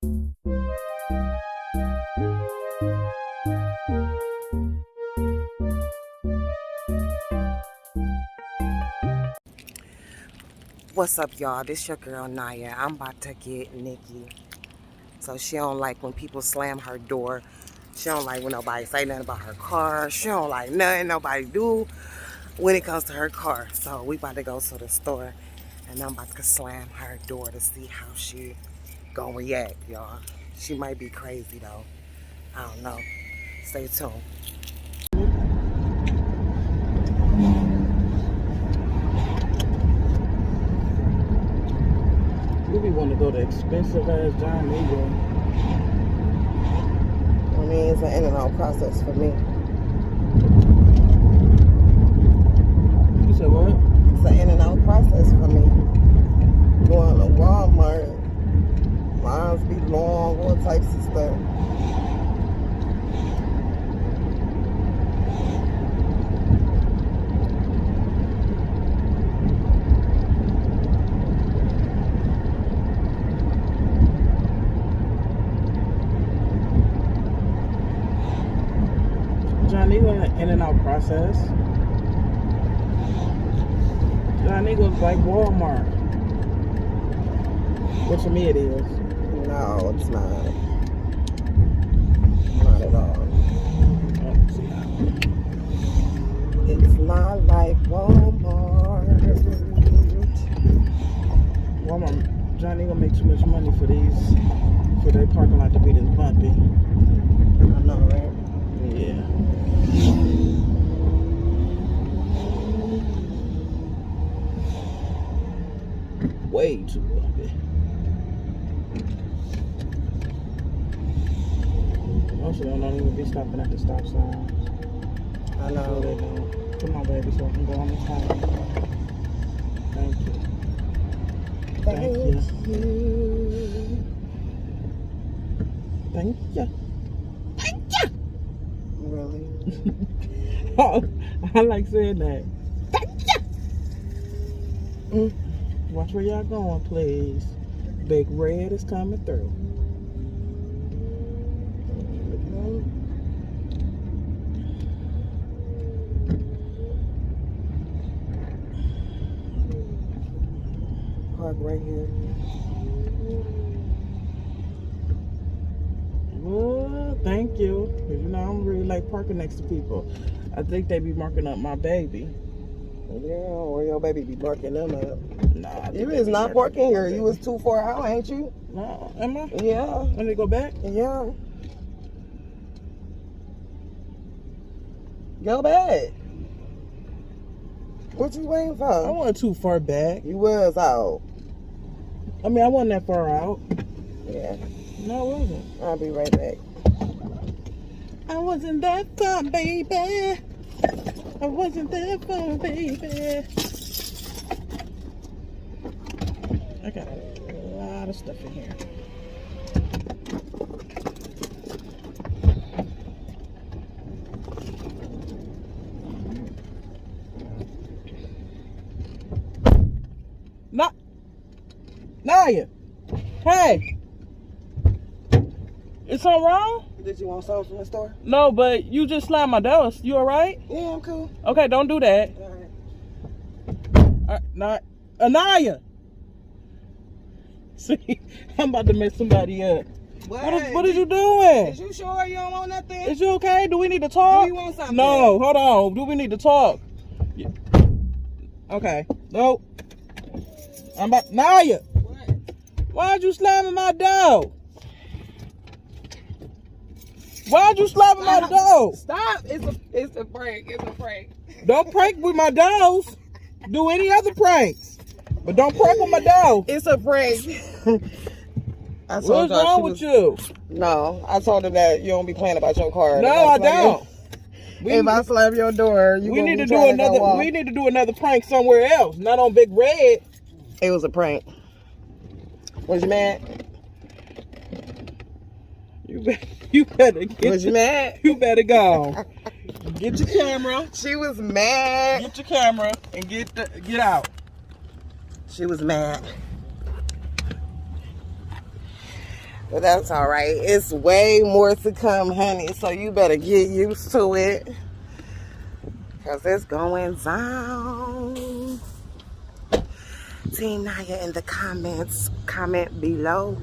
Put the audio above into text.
What's up, y'all? This your girl Naya. I'm about to get Nikki. So she don't like when people slam her door. She don't like when nobody say nothing about her car. She don't like nothing nobody do when it comes to her car. So we about to go to the store and I'm about to slam her door to see how she gonna react, y'all. She might be crazy though. I don't know. Stay tuned. We want to go to expensive ass John Eagle. I mean, it's an in and out process for me. You said what? It's an in and out process for me. Going to Walmart, lines be long, all types of stuff. John Eagle in and out process. John Eagle's like Walmart. What to me it is. No, it's not. Not at all. It's not like Walmart. Walmart, John Eagle make too much money for their parking lot to be this bumpy. I know, right? Yeah. Way too bumpy. Most of them don't even be stopping at the stop signs. I know. They don't. Come on, baby, so I can go on the time. Thank you. Thank you. Thank you. Really? Oh, I like saying that. Thank you. Watch where y'all going, please. Big Red is coming through. Park right here. Well, thank you. Because you know, I'm really like parking next to people. I think they be marking up my baby. Yeah, or your baby be barking them up. Nah, You is not parking here. You was too far out, ain't you? No, am I? Yeah. Let me go back. Yeah. Go back. What you waiting I for? wasn't too far back. You was out. I mean, I wasn't that far out. Yeah. No, I wasn't. I'll be right back. I wasn't that far, baby. I wasn't that far, baby. I got a lot of stuff in here. Naya, hey, is something wrong? Did you want something from the store? No, but you just slammed my door. You all right? Yeah, I'm cool. Okay, don't do that. All right. Anaya. See, I'm about to mess somebody up. What are you doing? Is you sure you don't want nothing? Is you okay? Do we need to talk? Do you want something? No, hold on. Do we need to talk? Yeah. Okay. Nope. I'm about Naya. What? Why'd you slamming my door? Why'd you slamming my door? Stop! It's a prank. It's a prank. Don't prank with my doors. Do any other pranks, but don't prank with my door. It's a prank. What's wrong with you? No, I told her that you don't be playing about your car. No, I don't. If I slam your door, we need to do another. We need to do another prank somewhere else, not on Big Red. It was a prank. Was you mad? You better get. Was you mad? You better go. Get your camera. She was mad. Get your camera and get out. She was mad. But that's all right. It's way more to come, honey. So you better get used to it. Because it's going down. Team Naya in the comments. Comment below.